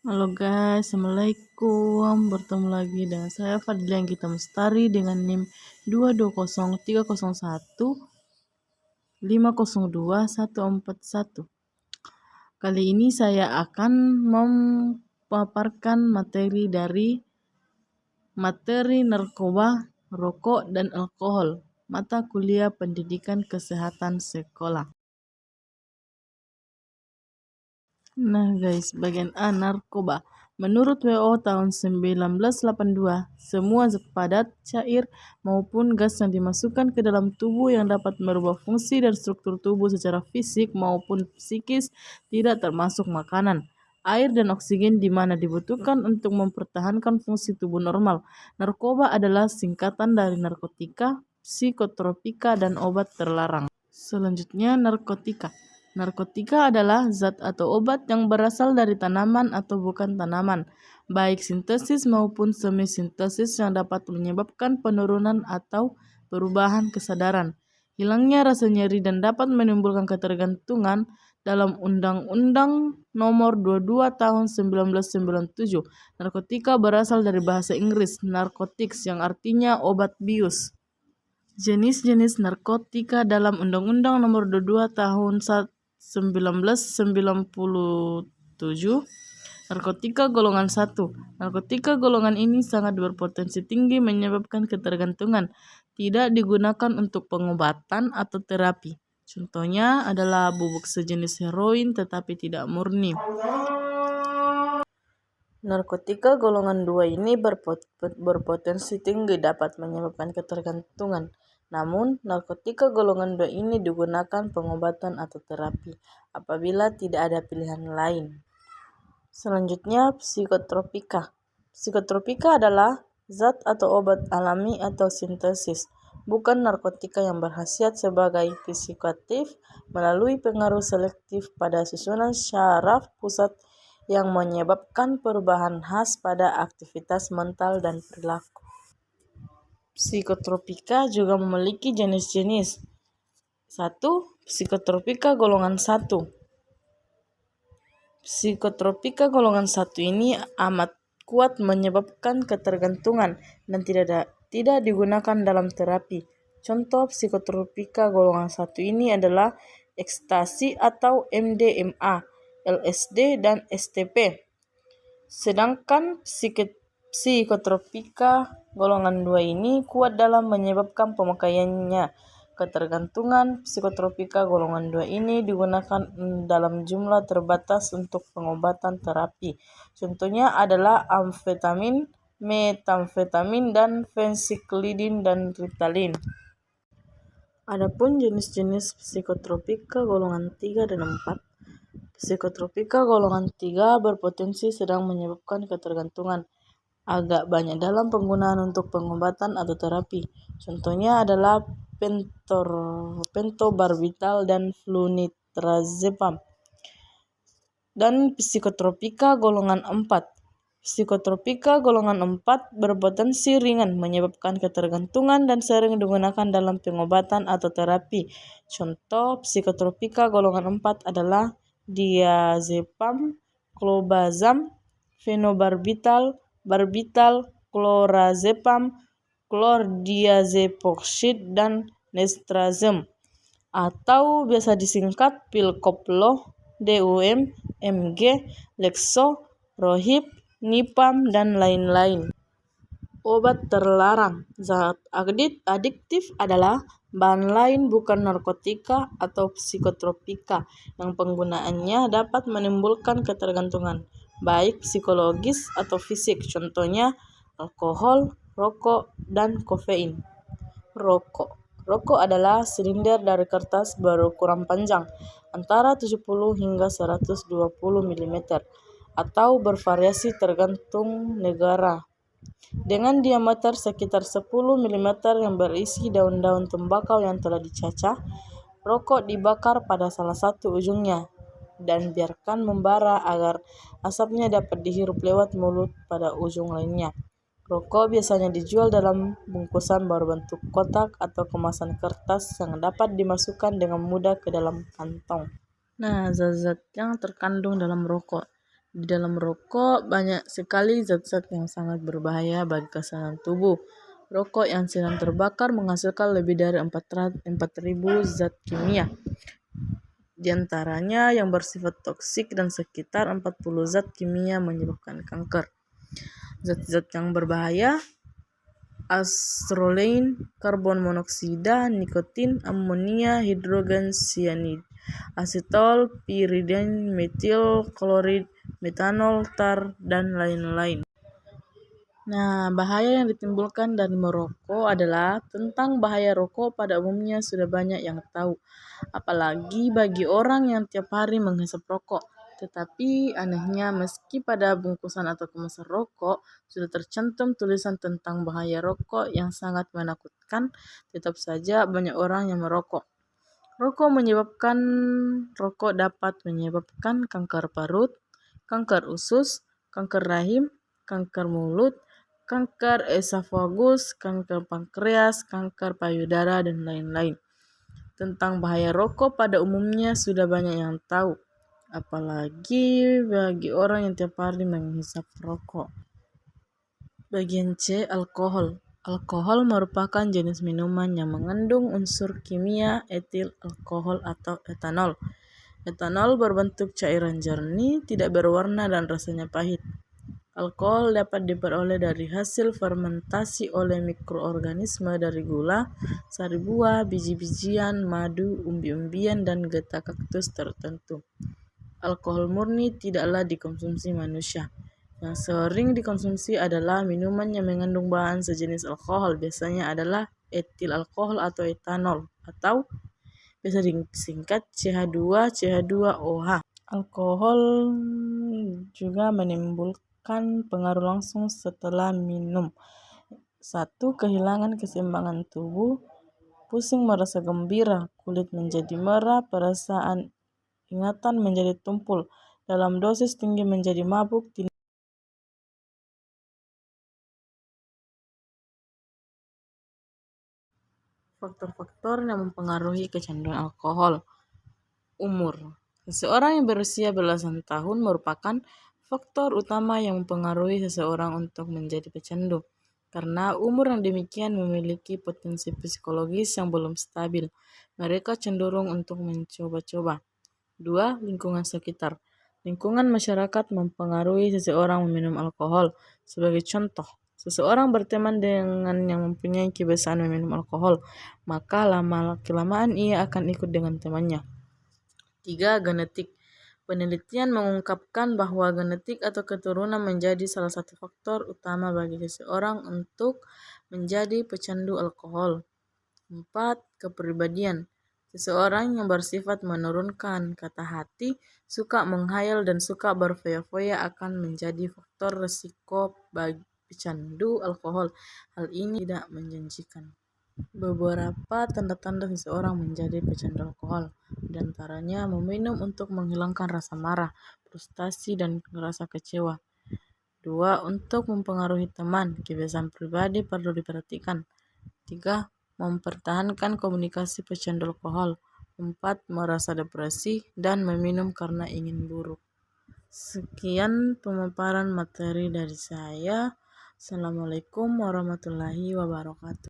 Halo guys, assalamualaikum. Bertemu lagi dengan saya Fadlian Gita Mustari dengan NIM 2203001502141. Kali ini saya akan memaparkan materi narkoba, rokok, dan alkohol, mata kuliah pendidikan kesehatan sekolah. Nah guys, bagian A, narkoba. Menurut WHO tahun 1982, semua zat padat, cair, maupun gas yang dimasukkan ke dalam tubuh yang dapat merubah fungsi dan struktur tubuh secara fisik maupun psikis tidak termasuk makanan, air, dan oksigen di mana dibutuhkan untuk mempertahankan fungsi tubuh normal. Narkoba adalah singkatan dari narkotika, psikotropika, dan obat terlarang. Selanjutnya, narkotika. Narkotika adalah zat atau obat yang berasal dari tanaman atau bukan tanaman, baik sintesis maupun semi-sintesis yang dapat menyebabkan penurunan atau perubahan kesadaran, hilangnya rasa nyeri dan dapat menimbulkan ketergantungan. Dalam Undang-Undang Nomor 22 Tahun 1997, narkotika berasal dari bahasa Inggris narcotics yang artinya obat bius. Jenis-jenis narkotika dalam Undang-Undang Nomor 22 Tahun 1997. Narkotika golongan 1. Narkotika golongan ini sangat berpotensi tinggi menyebabkan ketergantungan, tidak digunakan untuk pengobatan atau terapi. Contohnya adalah bubuk sejenis heroin tetapi tidak murni. Narkotika golongan 2 ini berpotensi tinggi dapat menyebabkan ketergantungan. Namun, narkotika golongan 2 ini digunakan pengobatan atau terapi apabila tidak ada pilihan lain. Selanjutnya, psikotropika. Psikotropika adalah zat atau obat alami atau sintesis, bukan narkotika yang berkhasiat sebagai psikoaktif melalui pengaruh selektif pada susunan syaraf pusat yang menyebabkan perubahan khas pada aktivitas mental dan perilaku. Psikotropika juga memiliki jenis-jenis. 1. Psikotropika golongan 1. Psikotropika golongan 1 ini amat kuat menyebabkan ketergantungan dan tidak digunakan dalam terapi. Contoh psikotropika golongan 1 ini adalah ekstasi atau MDMA, LSD, dan STP. Sedangkan psikotropika golongan 2 ini kuat dalam menyebabkan pemakaiannya. Ketergantungan psikotropika golongan 2 ini digunakan dalam jumlah terbatas untuk pengobatan terapi. Contohnya adalah amfetamin, metamfetamin, dan fensiklidin dan Ritalin. Adapun jenis-jenis psikotropika golongan 3 dan 4. Psikotropika golongan 3 berpotensi sedang menyebabkan ketergantungan agak banyak dalam penggunaan untuk pengobatan atau terapi. Contohnya adalah pentobarbital dan flunitrazepam. Dan psikotropika golongan 4. Psikotropika golongan 4 berpotensi ringan menyebabkan ketergantungan dan sering digunakan dalam pengobatan atau terapi. Contoh psikotropika golongan 4 adalah diazepam, clobazam, fenobarbital, barbital, clorazepam, chlordiazepoxide, dan nestrazem, atau biasa disingkat pil koplo, DUM, MG, Lexo, Rohip, Nipam, dan lain-lain. Obat terlarang. Zat adiktif adalah bahan lain bukan narkotika atau psikotropika yang penggunaannya dapat menimbulkan ketergantungan, baik psikologis atau fisik. Contohnya alkohol, rokok, dan kafein. Rokok adalah silinder dari kertas berukuran panjang antara 70 hingga 120 mm atau bervariasi tergantung negara, dengan diameter sekitar 10 mm yang berisi daun-daun tembakau yang telah dicacah. Rokok dibakar pada salah satu ujungnya dan biarkan membara agar asapnya dapat dihirup lewat mulut pada ujung lainnya. Rokok biasanya dijual dalam bungkusan berbentuk kotak atau kemasan kertas yang dapat dimasukkan dengan mudah ke dalam kantong. Nah, zat-zat yang terkandung dalam rokok. Di dalam rokok banyak sekali zat-zat yang sangat berbahaya bagi kesehatan tubuh. Rokok yang sedang terbakar menghasilkan lebih dari 4.000 zat kimia. Di antaranya yang bersifat toksik dan sekitar 40 zat kimia menyebabkan kanker. Zat-zat yang berbahaya: astrolain, karbon monoksida, nikotin, amonia, hidrogen cyanide, asetol, piridin, metil klorid, metanol, tar, dan lain-lain. Nah, bahaya yang ditimbulkan dari merokok adalah tentang bahaya rokok pada umumnya sudah banyak yang tahu, apalagi bagi orang yang tiap hari menghisap rokok. Tetapi anehnya meski pada bungkusan atau kemasan rokok sudah tercantum tulisan tentang bahaya rokok yang sangat menakutkan, tetap saja banyak orang yang merokok. Rokok dapat menyebabkan kanker parut, kanker usus, kanker rahim, kanker mulut, kanker esofagus, kanker pankreas, kanker payudara, dan lain-lain. Tentang bahaya rokok pada umumnya sudah banyak yang tahu, apalagi bagi orang yang tiap hari menghisap rokok. Bagian C. Alkohol. Alkohol merupakan jenis minuman yang mengandung unsur kimia etil alkohol atau etanol. Etanol berbentuk cairan jernih, tidak berwarna dan rasanya pahit. Alkohol dapat diperoleh dari hasil fermentasi oleh mikroorganisme dari gula, sari buah, biji-bijian, madu, umbi-umbian, dan getah kaktus tertentu. Alkohol murni tidaklah dikonsumsi manusia. Yang sering dikonsumsi adalah minuman yang mengandung bahan sejenis alkohol, biasanya adalah etil alkohol atau etanol, atau bisa disingkat CH2CH2OH. Alkohol juga menimbulkan pengaruh langsung setelah minum. 1. Kehilangan keseimbangan tubuh, pusing, merasa gembira, kulit menjadi merah, perasaan ingatan menjadi tumpul, dalam dosis tinggi menjadi mabuk. Faktor-faktor yang mempengaruhi kecanduan alkohol. Umur. Seseorang yang berusia belasan tahun merupakan faktor utama yang mempengaruhi seseorang untuk menjadi pecandu. Karena umur yang demikian memiliki potensi psikologis yang belum stabil, mereka cenderung untuk mencoba-coba. 2. Lingkungan sekitar. Lingkungan masyarakat mempengaruhi seseorang meminum alkohol. Sebagai contoh, seseorang berteman dengan yang mempunyai kebiasaan meminum alkohol, maka lama-kelamaan ia akan ikut dengan temannya. 3. Genetik. Penelitian mengungkapkan bahwa genetik atau keturunan menjadi salah satu faktor utama bagi seseorang untuk menjadi pecandu alkohol. 4. Kepribadian. Seseorang yang bersifat menurunkan kata hati, suka menghayal, dan suka berfoya-foya akan menjadi faktor risiko bagi pecandu alkohol. Hal ini tidak menjanjikan. Beberapa tanda-tanda seseorang menjadi pecandu alkohol, di antaranya meminum untuk menghilangkan rasa marah, frustasi, dan rasa kecewa. 2. Untuk mempengaruhi teman, kebiasaan pribadi perlu diperhatikan. 3. Mempertahankan komunikasi pecandu alkohol. 4. Merasa depresi dan meminum karena ingin buruk. Sekian pemaparan materi dari saya. Assalamualaikum warahmatullahi wabarakatuh.